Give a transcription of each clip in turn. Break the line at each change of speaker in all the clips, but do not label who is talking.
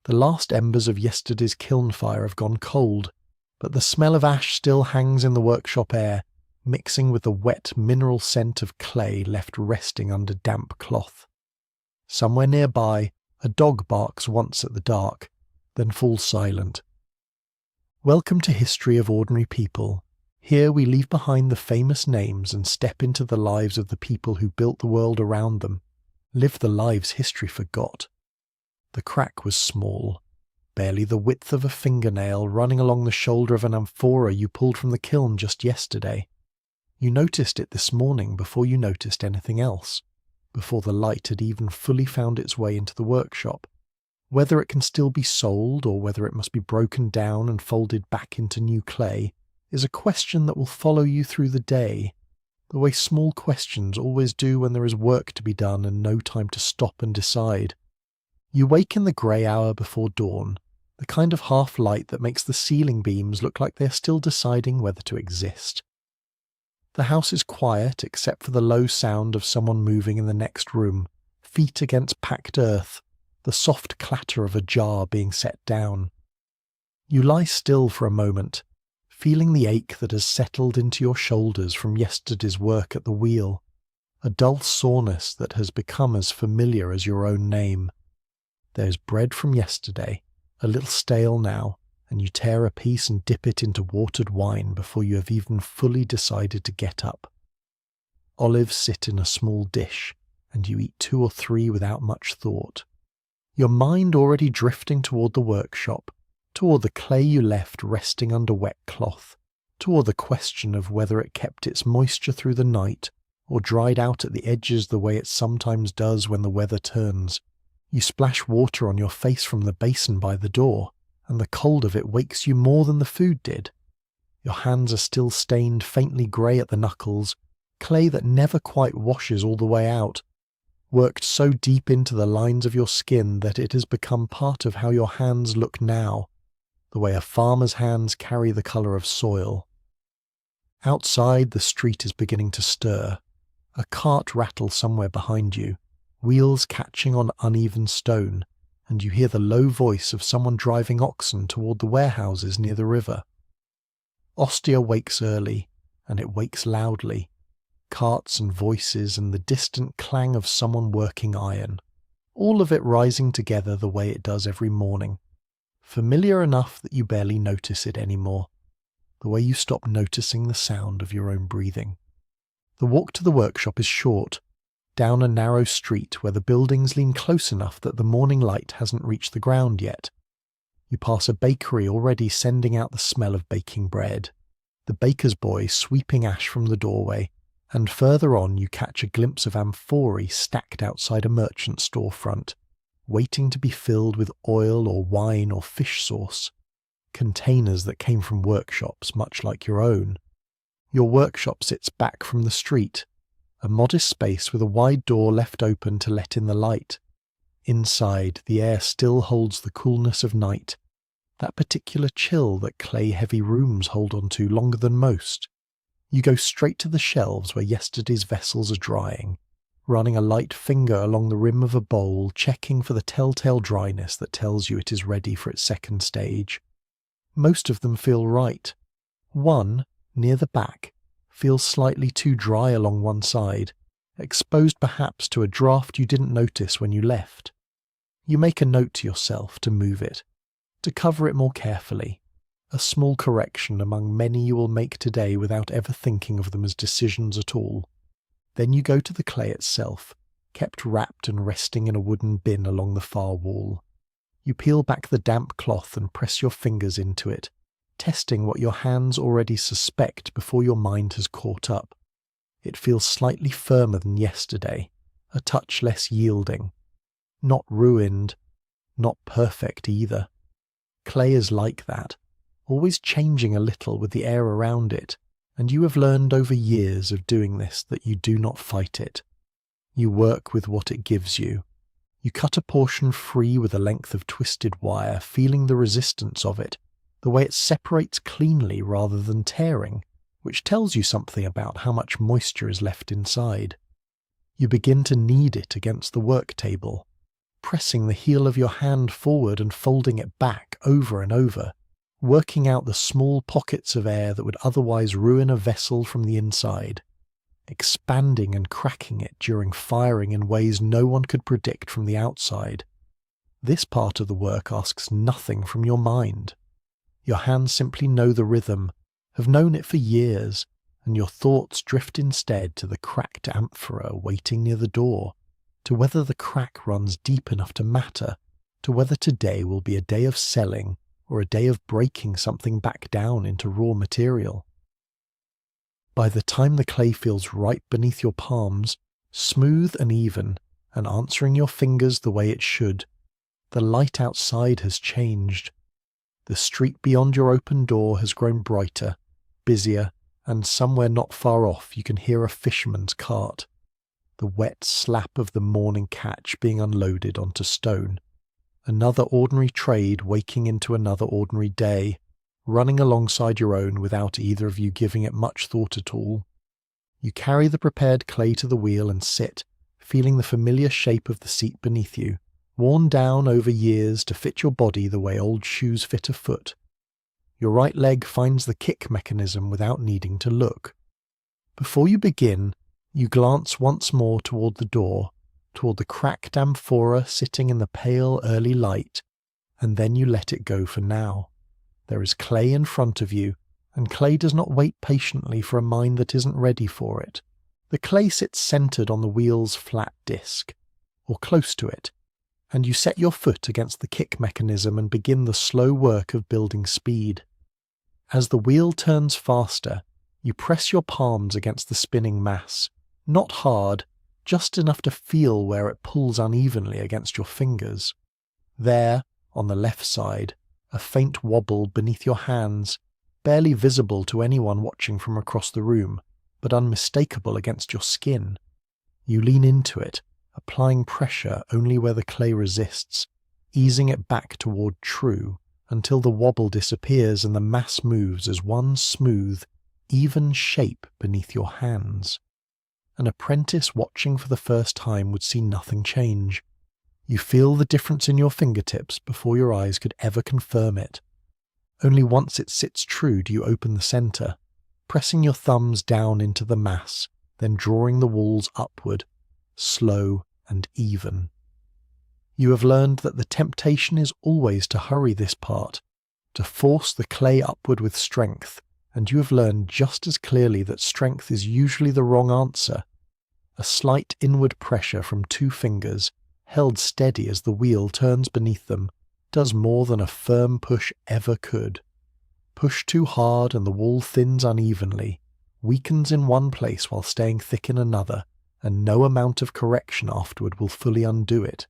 The last embers of yesterday's kiln fire have gone cold, but the smell of ash still hangs in the workshop air, mixing with the wet mineral scent of clay left resting under damp cloth. Somewhere nearby, a dog barks once at the dark, then falls silent. Welcome to History of Ordinary People. Here we leave behind the famous names and step into the lives of the people who built the world around them, live the lives history forgot. The crack was small, barely the width of a fingernail, running along the shoulder of an amphora you pulled from the kiln just yesterday. You noticed it this morning before you noticed anything else, before the light had even fully found its way into the workshop. Whether it can still be sold, or whether it must be broken down and folded back into new clay, is a question that will follow you through the day, the way small questions always do when there is work to be done and no time to stop and decide. You wake in the grey hour before dawn, the kind of half-light that makes the ceiling beams look like they're still deciding whether to exist. The house is quiet except for the low sound of someone moving in the next room, feet against packed earth, the soft clatter of a jar being set down. You lie still for a moment, feeling the ache that has settled into your shoulders from yesterday's work at the wheel, a dull soreness that has become as familiar as your own name. There's bread from yesterday, a little stale now, and you tear a piece and dip it into watered wine before you have even fully decided to get up. Olives sit in a small dish, and you eat 2 or 3 without much thought. Your mind already drifting toward the workshop, toward the clay you left resting under wet cloth, toward the question of whether it kept its moisture through the night, or dried out at the edges the way it sometimes does when the weather turns. You splash water on your face from the basin by the door, and the cold of it wakes you more than the food did. Your hands are still stained faintly grey at the knuckles, clay that never quite washes all the way out, worked so deep into the lines of your skin that it has become part of how your hands look now, the way a farmer's hands carry the colour of soil. Outside, the street is beginning to stir. A cart rattles somewhere behind you, wheels catching on uneven stone, and you hear the low voice of someone driving oxen toward the warehouses near the river. Ostia wakes early, and it wakes loudly. Carts and voices and the distant clang of someone working iron, all of it rising together the way it does every morning, familiar enough that you barely notice it anymore, the way you stop noticing the sound of your own breathing. The walk to the workshop is short, down a narrow street where the buildings lean close enough that the morning light hasn't reached the ground yet. You pass a bakery already sending out the smell of baking bread, the baker's boy sweeping ash from the doorway, and further on you catch a glimpse of amphorae stacked outside a merchant storefront, waiting to be filled with oil or wine or fish sauce, containers that came from workshops much like your own. Your workshop sits back from the street, a modest space with a wide door left open to let in the light. Inside, the air still holds the coolness of night, that particular chill that clay-heavy rooms hold on to longer than most. You go straight to the shelves where yesterday's vessels are drying, running a light finger along the rim of a bowl, checking for the telltale dryness that tells you it is ready for its second stage. Most of them feel right. One, near the back, feels slightly too dry along one side, exposed perhaps to a draught you didn't notice when you left. You make a note to yourself to move it, to cover it more carefully, a small correction among many you will make today without ever thinking of them as decisions at all. Then you go to the clay itself, kept wrapped and resting in a wooden bin along the far wall. You peel back the damp cloth and press your fingers into it, testing what your hands already suspect before your mind has caught up. It feels slightly firmer than yesterday, a touch less yielding. Not ruined, not perfect either. Clay is like that, always changing a little with the air around it, and you have learned over years of doing this that you do not fight it. You work with what it gives you. You cut a portion free with a length of twisted wire, feeling the resistance of it, the way it separates cleanly rather than tearing, which tells you something about how much moisture is left inside. You begin to knead it against the work table, pressing the heel of your hand forward and folding it back over and over, working out the small pockets of air that would otherwise ruin a vessel from the inside, expanding and cracking it during firing in ways no one could predict from the outside. This part of the work asks nothing from your mind. Your hands simply know the rhythm, have known it for years, and your thoughts drift instead to the cracked amphora waiting near the door, to whether the crack runs deep enough to matter, to whether today will be a day of selling or a day of breaking something back down into raw material. By the time the clay feels right beneath your palms, smooth and even, and answering your fingers the way it should, the light outside has changed. The street beyond your open door has grown brighter, busier, and somewhere not far off you can hear a fisherman's cart, the wet slap of the morning catch being unloaded onto stone. Another ordinary trade waking into another ordinary day, running alongside your own without either of you giving it much thought at all. You carry the prepared clay to the wheel and sit, feeling the familiar shape of the seat beneath you, worn down over years to fit your body the way old shoes fit a foot. Your right leg finds the kick mechanism without needing to look. Before you begin, you glance once more toward the door, toward the cracked amphora sitting in the pale early light, and then you let it go for now. There is clay in front of you, and clay does not wait patiently for a mind that isn't ready for it. The clay sits centered on the wheel's flat disc, or close to it, and you set your foot against the kick mechanism and begin the slow work of building speed. As the wheel turns faster, you press your palms against the spinning mass, not hard, just enough to feel where it pulls unevenly against your fingers. There, on the left side, a faint wobble beneath your hands, barely visible to anyone watching from across the room, but unmistakable against your skin. You lean into it, applying pressure only where the clay resists, easing it back toward true, until the wobble disappears and the mass moves as one smooth, even shape beneath your hands. An apprentice watching for the first time would see nothing change. You feel the difference in your fingertips before your eyes could ever confirm it. Only once it sits true do you open the center, pressing your thumbs down into the mass, then drawing the walls upward, slow and even. You have learned that the temptation is always to hurry this part, to force the clay upward with strength, and you have learned just as clearly that strength is usually the wrong answer. A slight inward pressure from two fingers, held steady as the wheel turns beneath them, does more than a firm push ever could. Push too hard and the wall thins unevenly, weakens in one place while staying thick in another, and no amount of correction afterward will fully undo it.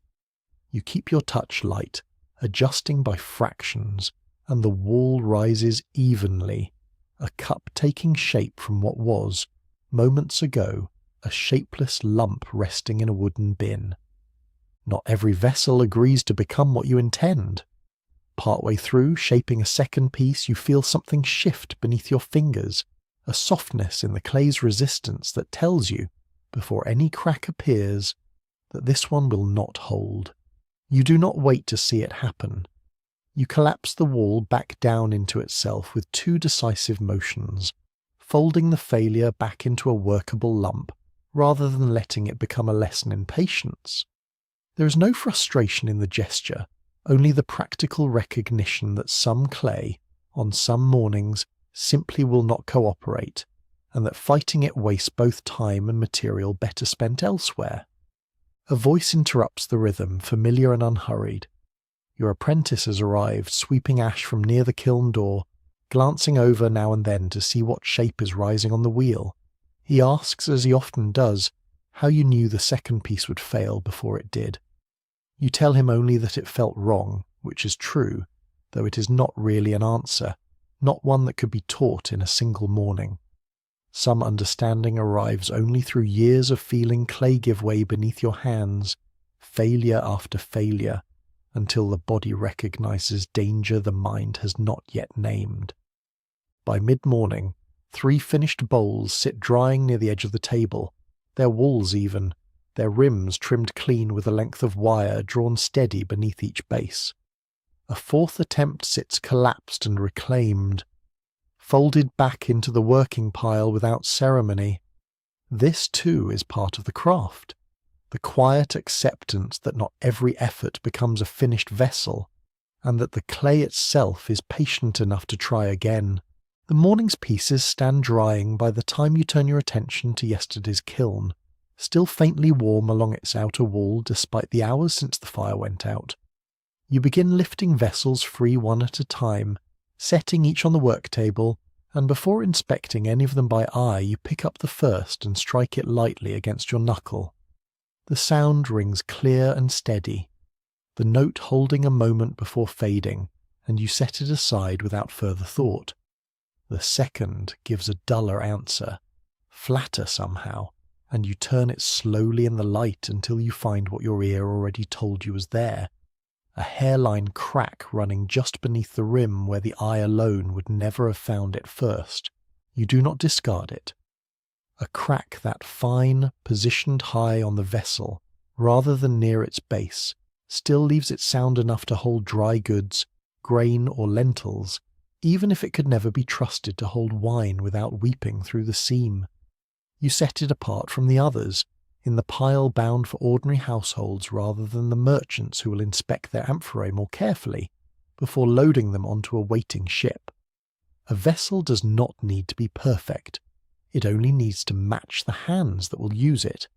You keep your touch light, adjusting by fractions, and the wall rises evenly, a cup taking shape from what was, moments ago, a shapeless lump resting in a wooden bin. Not every vessel agrees to become what you intend. Partway through, shaping a second piece, you feel something shift beneath your fingers, a softness in the clay's resistance that tells you, before any crack appears, that this one will not hold. You do not wait to see it happen. You collapse the wall back down into itself with two decisive motions, folding the failure back into a workable lump, rather than letting it become a lesson in patience. There is no frustration in the gesture, only the practical recognition that some clay, on some mornings, simply will not cooperate, and that fighting it wastes both time and material better spent elsewhere. A voice interrupts the rhythm, familiar and unhurried. Your apprentice has arrived, sweeping ash from near the kiln door, glancing over now and then to see what shape is rising on the wheel. He asks, as he often does, how you knew the second piece would fail before it did. You tell him only that it felt wrong, which is true, though it is not really an answer, not one that could be taught in a single morning. Some understanding arrives only through years of feeling clay give way beneath your hands, failure after failure, until the body recognizes danger the mind has not yet named. By mid-morning, 3 finished bowls sit drying near the edge of the table, their walls even, their rims trimmed clean with a length of wire drawn steady beneath each base. A fourth attempt sits collapsed and reclaimed, folded back into the working pile without ceremony. This too is part of the craft, the quiet acceptance that not every effort becomes a finished vessel, and that the clay itself is patient enough to try again. The morning's pieces stand drying by the time you turn your attention to yesterday's kiln, still faintly warm along its outer wall despite the hours since the fire went out. You begin lifting vessels free one at a time, setting each on the work table, and before inspecting any of them by eye, you pick up the first and strike it lightly against your knuckle. The sound rings clear and steady, the note holding a moment before fading, and you set it aside without further thought. The second gives a duller answer, flatter somehow, and you turn it slowly in the light until you find what your ear already told you was there. A hairline crack running just beneath the rim where the eye alone would never have found it first. You do not discard it. A crack that fine, positioned high on the vessel, rather than near its base, still leaves it sound enough to hold dry goods, grain or lentils, even if it could never be trusted to hold wine without weeping through the seam. You set it apart from the others, in the pile bound for ordinary households rather than the merchants who will inspect their amphorae more carefully before loading them onto a waiting ship. A vessel does not need to be perfect. It only needs to match the hands that will use it.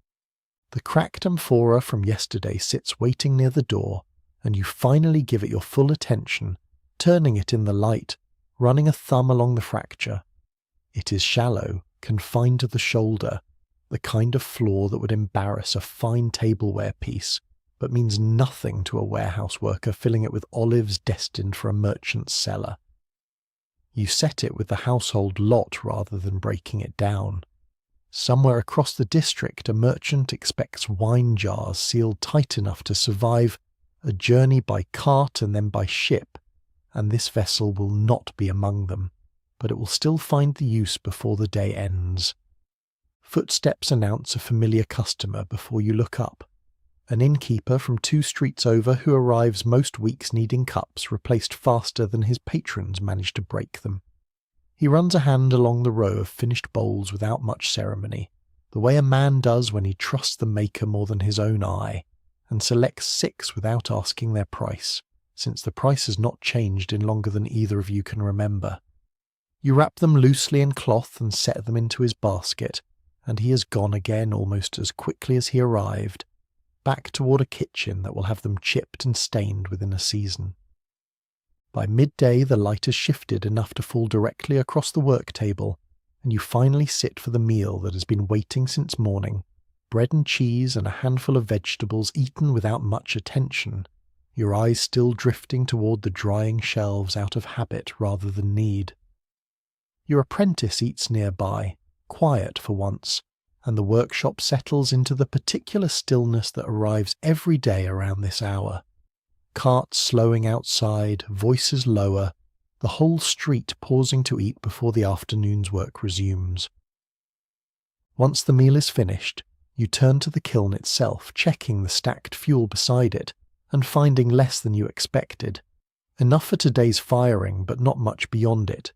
The cracked amphora from yesterday sits waiting near the door, and you finally give it your full attention, turning it in the light, running a thumb along the fracture. It is shallow, confined to the shoulder, the kind of flaw that would embarrass a fine tableware piece, but means nothing to a warehouse worker filling it with olives destined for a merchant's cellar. You set it with the household lot rather than breaking it down. Somewhere across the district, a merchant expects wine jars sealed tight enough to survive a journey by cart and then by ship, and this vessel will not be among them, but it will still find the use before the day ends. Footsteps announce a familiar customer before you look up. An innkeeper from 2 streets over who arrives most weeks needing cups replaced faster than his patrons manage to break them. He runs a hand along the row of finished bowls without much ceremony, the way a man does when he trusts the maker more than his own eye, and selects 6 without asking their price, since the price has not changed in longer than either of you can remember. You wrap them loosely in cloth and set them into his basket, and he is gone again almost as quickly as he arrived, back toward a kitchen that will have them chipped and stained within a season. By midday the light has shifted enough to fall directly across the work table, and you finally sit for the meal that has been waiting since morning, bread and cheese and a handful of vegetables eaten without much attention, your eyes still drifting toward the drying shelves out of habit rather than need. Your apprentice eats nearby, quiet for once, and the workshop settles into the particular stillness that arrives every day around this hour. Carts slowing outside, voices lower, the whole street pausing to eat before the afternoon's work resumes. Once the meal is finished, you turn to the kiln itself, checking the stacked fuel beside it, and finding less than you expected. Enough for today's firing, but not much beyond it.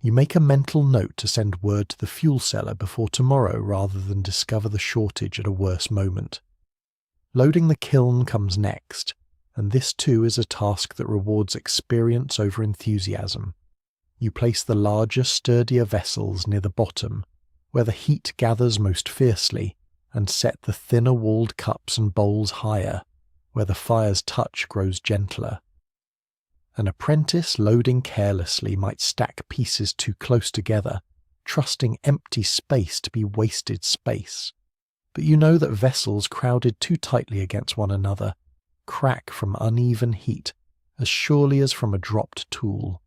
You make a mental note to send word to the fuel seller before tomorrow rather than discover the shortage at a worse moment. Loading the kiln comes next, and this too is a task that rewards experience over enthusiasm. You place the larger, sturdier vessels near the bottom, where the heat gathers most fiercely, and set the thinner-walled cups and bowls higher, where the fire's touch grows gentler. An apprentice loading carelessly might stack pieces too close together, trusting empty space to be wasted space. But you know that vessels crowded too tightly against one another crack from uneven heat as surely as from a dropped tool.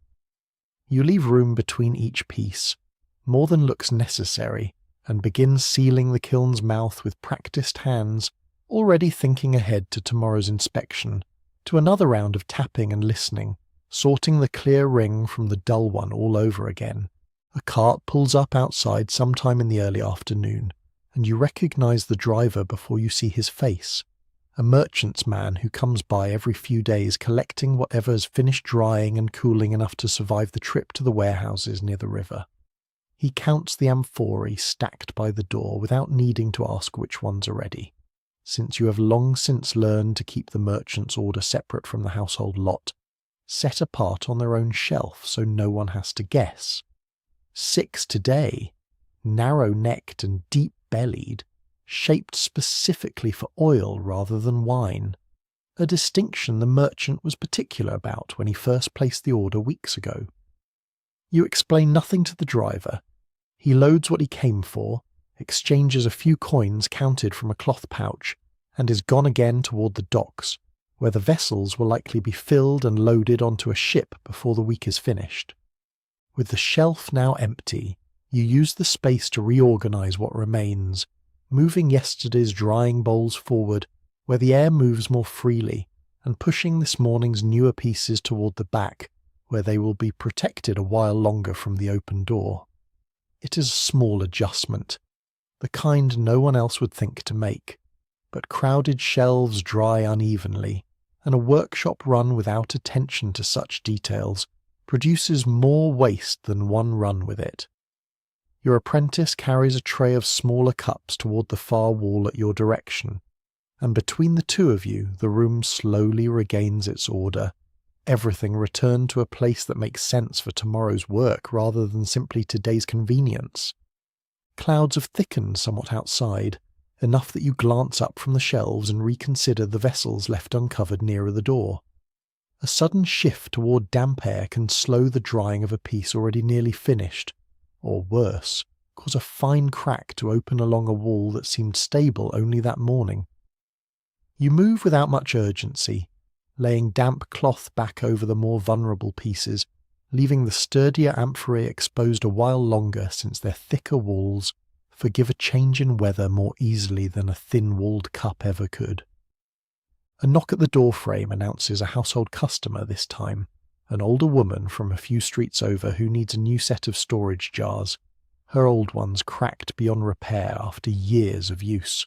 You leave room between each piece, more than looks necessary, and begin sealing the kiln's mouth with practiced hands, already thinking ahead to tomorrow's inspection, to another round of tapping and listening, sorting the clear ring from the dull one all over again. A cart pulls up outside sometime in the early afternoon, and you recognize the driver before you see his face, a merchant's man who comes by every few days collecting whatever has finished drying and cooling enough to survive the trip to the warehouses near the river. He counts the amphorae stacked by the door without needing to ask which ones are ready, since you have long since learned to keep the merchant's order separate from the household lot, set apart on their own shelf so no one has to guess. 6 today, narrow-necked and deep-bellied, shaped specifically for oil rather than wine, a distinction the merchant was particular about when he first placed the order weeks ago. You explain nothing to the driver. He loads what he came for, exchanges a few coins counted from a cloth pouch, and is gone again toward the docks, where the vessels will likely be filled and loaded onto a ship before the week is finished. With the shelf now empty, you use the space to reorganize what remains, moving yesterday's drying bowls forward where the air moves more freely, and pushing this morning's newer pieces toward the back, where they will be protected a while longer from the open door. It is a small adjustment, the kind no one else would think to make, but crowded shelves dry unevenly, and a workshop run without attention to such details produces more waste than one run with it. Your apprentice carries a tray of smaller cups toward the far wall at your direction, and between the two of you the room slowly regains its order, everything returned to a place that makes sense for tomorrow's work rather than simply today's convenience. Clouds have thickened somewhat outside, enough that you glance up from the shelves and reconsider the vessels left uncovered nearer the door. A sudden shift toward damp air can slow the drying of a piece already nearly finished, or worse, cause a fine crack to open along a wall that seemed stable only that morning. You move without much urgency, laying damp cloth back over the more vulnerable pieces, leaving the sturdier amphorae exposed a while longer since their thicker walls forgive a change in weather more easily than a thin-walled cup ever could. A knock at the doorframe announces a household customer this time, an older woman from a few streets over who needs a new set of storage jars, her old ones cracked beyond repair after years of use.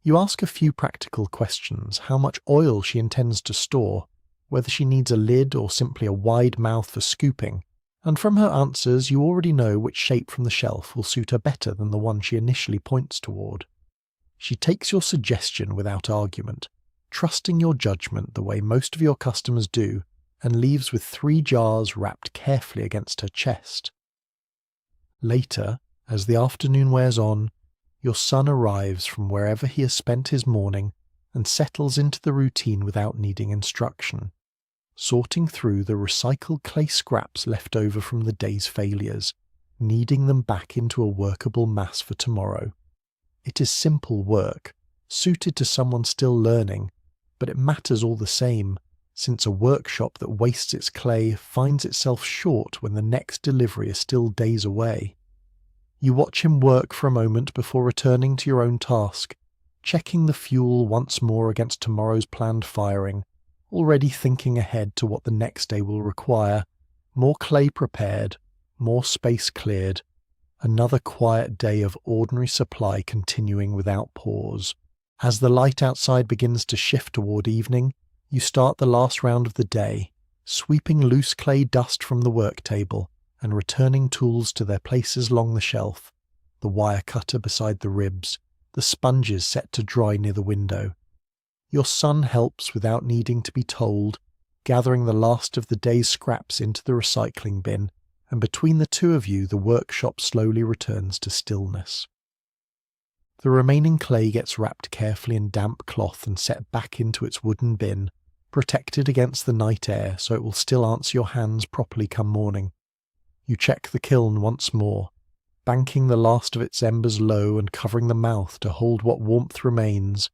You ask a few practical questions, how much oil she intends to store, whether she needs a lid or simply a wide mouth for scooping, and from her answers you already know which shape from the shelf will suit her better than the one she initially points toward. She takes your suggestion without argument, trusting your judgment the way most of your customers do, and leaves with 3 jars wrapped carefully against her chest. Later, as the afternoon wears on, your son arrives from wherever he has spent his morning and settles into the routine without needing instruction, sorting through the recycled clay scraps left over from the day's failures, kneading them back into a workable mass for tomorrow. It is simple work, suited to someone still learning, but it matters all the same, since a workshop that wastes its clay finds itself short when the next delivery is still days away. You watch him work for a moment before returning to your own task, checking the fuel once more against tomorrow's planned firing, already thinking ahead to what the next day will require, more clay prepared, more space cleared, another quiet day of ordinary supply continuing without pause. As the light outside begins to shift toward evening, you start the last round of the day, sweeping loose clay dust from the work table and returning tools to their places along the shelf, the wire cutter beside the ribs, the sponges set to dry near the window. Your son helps without needing to be told, gathering the last of the day's scraps into the recycling bin, and between the two of you the workshop slowly returns to stillness. The remaining clay gets wrapped carefully in damp cloth and set back into its wooden bin, protected against the night air so it will still answer your hands properly come morning. You check the kiln once more, banking the last of its embers low and covering the mouth to hold what warmth remains,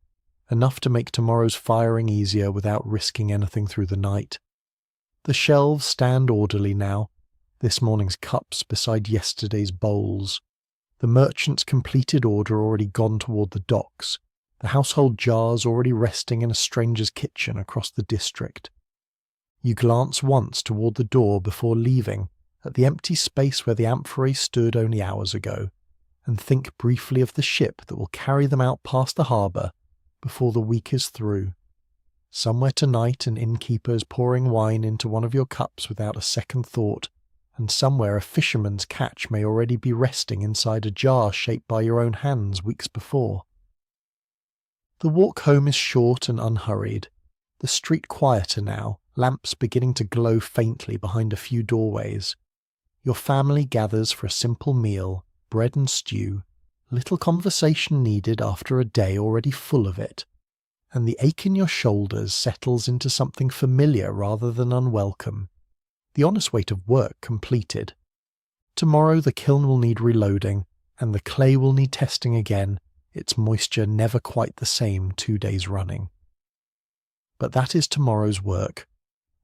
enough to make tomorrow's firing easier without risking anything through the night. The shelves stand orderly now, this morning's cups beside yesterday's bowls, the merchant's completed order already gone toward the docks, the household jars already resting in a stranger's kitchen across the district. You glance once toward the door before leaving, at the empty space where the amphorae stood only hours ago, and think briefly of the ship that will carry them out past the harbour before the week is through. Somewhere tonight an innkeeper is pouring wine into one of your cups without a second thought, and somewhere a fisherman's catch may already be resting inside a jar shaped by your own hands weeks before. The walk home is short and unhurried, the street quieter now, lamps beginning to glow faintly behind a few doorways. Your family gathers for a simple meal, bread and stew, little conversation needed after a day already full of it, and the ache in your shoulders settles into something familiar rather than unwelcome. The honest weight of work completed. Tomorrow the kiln will need reloading, and the clay will need testing again, its moisture never quite the same 2 days running. But that is tomorrow's work,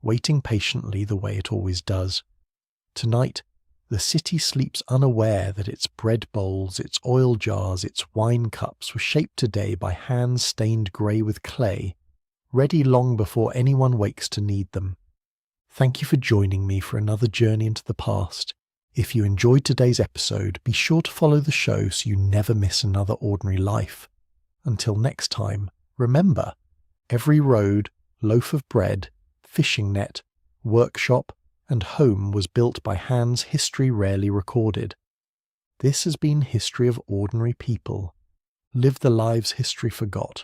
waiting patiently the way it always does. Tonight, the city sleeps unaware that its bread bowls, its oil jars, its wine cups were shaped today by hands stained grey with clay, ready long before anyone wakes to need them. Thank you for joining me for another journey into the past. If you enjoyed today's episode, be sure to follow the show so you never miss another ordinary life. Until next time, remember, every road, loaf of bread, fishing net, workshop, and home was built by hands history rarely recorded. This has been History of Ordinary People. Live the lives history forgot.